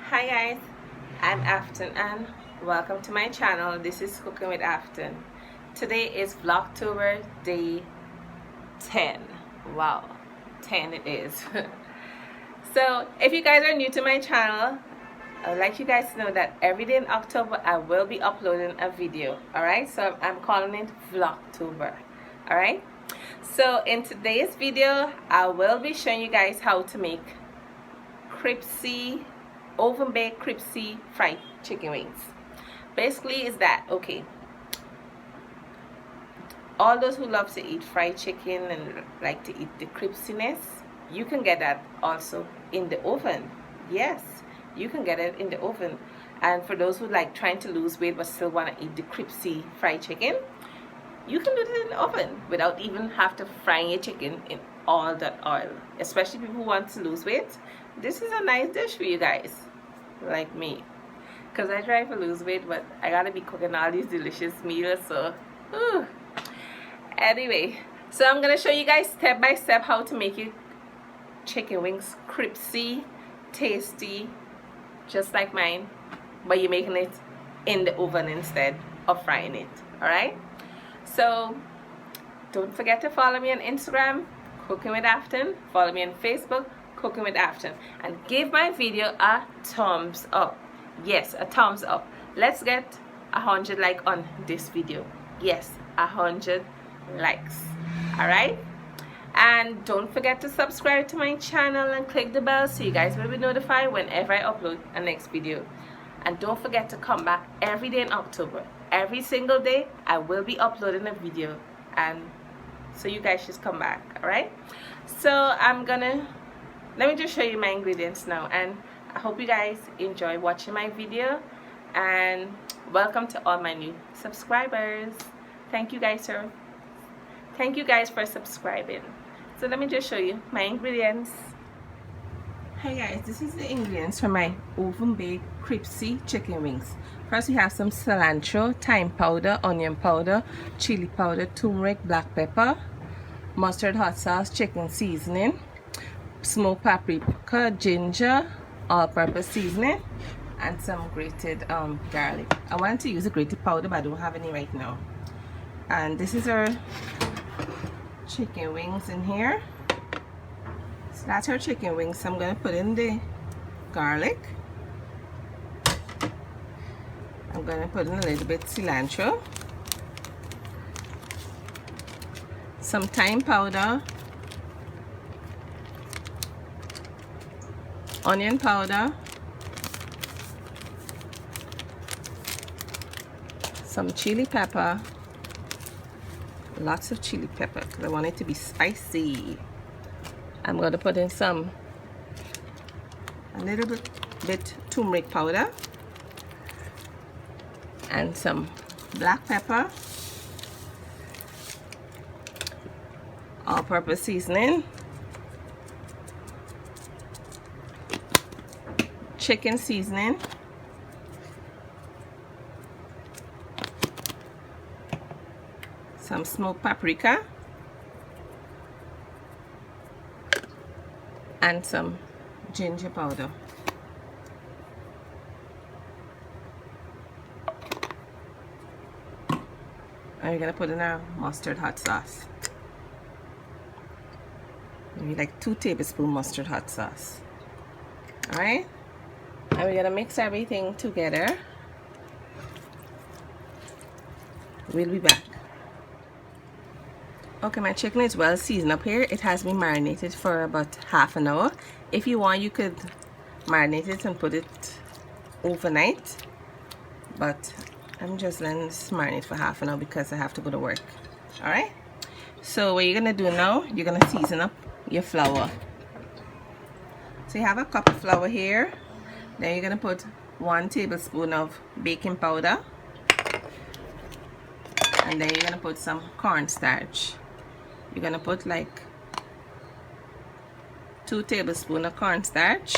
Hi guys, I'm Afton and welcome to my channel. This is Cooking with Afton. Today is Vlogtober day 10. Wow, 10 it is. So if you guys are new to my channel, I would like you guys to know that every day in October I will be uploading a video. Alright, so I'm calling it Vlogtober. Alright, so in today's video I will be showing you guys how to make Cripsy, oven baked Cripsy fried chicken wings. Basically is that, okay, all those who love to eat fried chicken and like to eat the crispiness, you can get that also in the oven. Yes, you can get it in the oven. And for those who like trying to lose weight but still want to eat the crispy fried chicken, you can do it in the oven without even have to fry your chicken in all that oil. Especially people who want to lose weight, this is a nice dish for you guys like me, because I try to lose weight but I gotta be cooking all these delicious meals. So anyway, so I'm gonna show you guys step by step how to make your chicken wings crispy, tasty, just like mine, but you're making it in the oven instead of frying it. Alright, so don't forget to follow me on Instagram, Cooking with Afton. Follow me on Facebook, Cooking with Afton, and give my video a thumbs up. Yes, a thumbs up. Let's get 100 likes on this video. Yes, 100 likes. Alright, and don't forget to subscribe to my channel and click the bell so you guys will be notified whenever I upload a next video. And don't forget to come back every day in October. Every single day I will be uploading a video, and so you guys just come back. Alright, so let me just show you my ingredients now, and I hope you guys enjoy watching my video, and welcome to all my new subscribers. Thank you guys, sir. Thank you guys for subscribing. So let me just show you my ingredients. Hi guys, this is the ingredients for my oven baked crispy chicken wings. First we have some cilantro, thyme powder, onion powder, chili powder, turmeric, black pepper, mustard hot sauce, chicken seasoning, smoked paprika, ginger, all-purpose seasoning, and some grated garlic. I wanted to use a grated powder but I don't have any right now. And this is our chicken wings in here. So that's our chicken wings. So I'm going to put in the garlic. I'm going to put in a little bit cilantro, some thyme powder, onion powder, some chili pepper, lots of chili pepper because I want it to be spicy. I'm going to put in a little bit turmeric powder and some black pepper, all-purpose seasoning, chicken seasoning, some smoked paprika, and some ginger powder. And we're gonna put in our mustard hot sauce. Maybe like 2 tablespoons mustard hot sauce. Alright? And we're gonna mix everything together. We'll be back. Okay, my chicken is well seasoned up here. It has been marinated for about half an hour. If you want, you could marinate it and put it overnight, but I'm just letting this marinate for half an hour because I have to go to work. Alright, so what you're gonna do now, you're gonna season up your flour. So you have a cup of flour here. Then you're gonna put 1 tablespoon of baking powder, and then you're gonna put some cornstarch. You're gonna put like 2 tablespoons of cornstarch.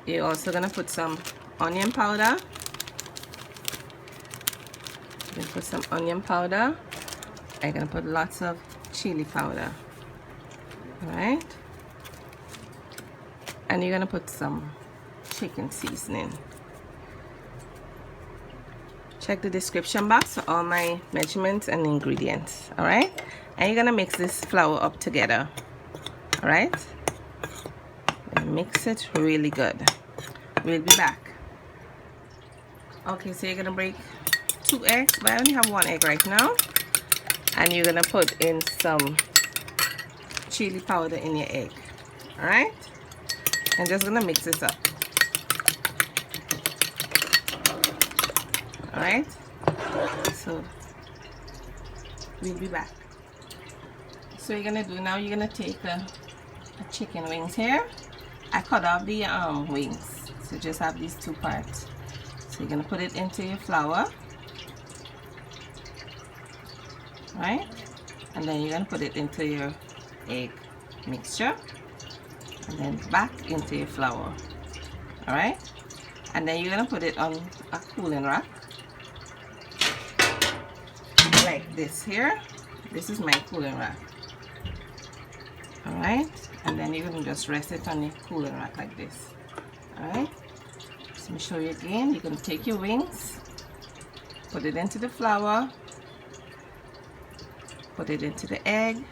You're also gonna put some onion powder. You're gonna put some onion powder. I'm gonna put lots of chili powder. Alright, and you're gonna put some chicken seasoning. Check the description box for all my measurements and ingredients. Alright, and you're gonna mix this flour up together. Alright, mix it really good. We'll be back. Okay, so you're gonna break 2 eggs, but I only have 1 egg right now, and you're gonna put in some chili powder in your egg. Alright, I'm just gonna mix this up. Alright, so we'll be back. So you're gonna do now, you're gonna take the chicken wings here. I cut off the wings, so just have these 2 parts. So you're gonna put it into your flour, right? And then you're gonna put it into your egg mixture, and then back into your flour. All right, and then you're gonna put it on a cooling rack like this here. This is my cooling rack. All right, and then you're gonna just rest it on your cooling rack like this. All right, so let me show you again. You're gonna take your wings, put it into the flour, put it into the egg,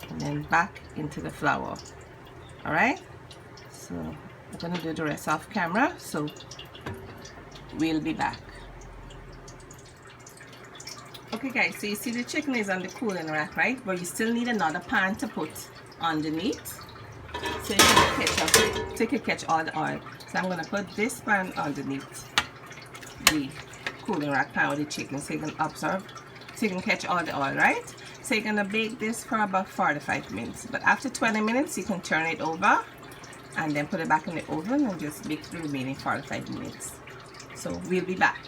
and then back into the flour. All right, so I'm gonna do the rest off camera, so we'll be back. Okay guys, so you see the chicken is on the cooling rack, right? But you still need another pan to put underneath, so you can catch up, so you can catch all the oil. So I'm gonna put this pan underneath the cooling rack pan with the chicken, so you can absorb, so you can catch all the oil, right? So you're gonna bake this for about 45 minutes. But after 20 minutes, you can turn it over and then put it back in the oven and just bake the remaining 45 minutes. So we'll be back.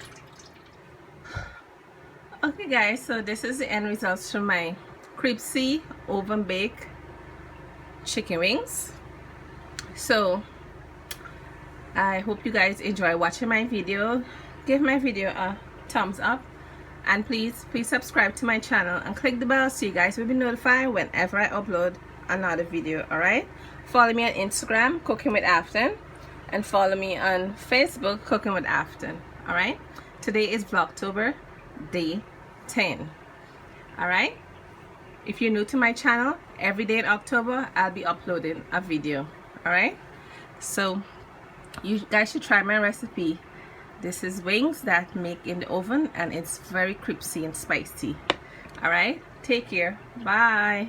Okay guys, so this is the end results from my Cripsy oven bake chicken wings. So I hope you guys enjoy watching my video. Give my video a thumbs up, and please subscribe to my channel and click the bell so you guys will be notified whenever I upload another video. Alright, follow me on Instagram, Cooking with Afton, and follow me on Facebook, Cooking with Afton. Alright, today is Vlogtober day 10. Alright, if you're new to my channel, every day in October I'll be uploading a video. Alright, so you guys should try my recipe. This is wings that make in the oven, and it's very crispy and spicy. Alright, take care, bye.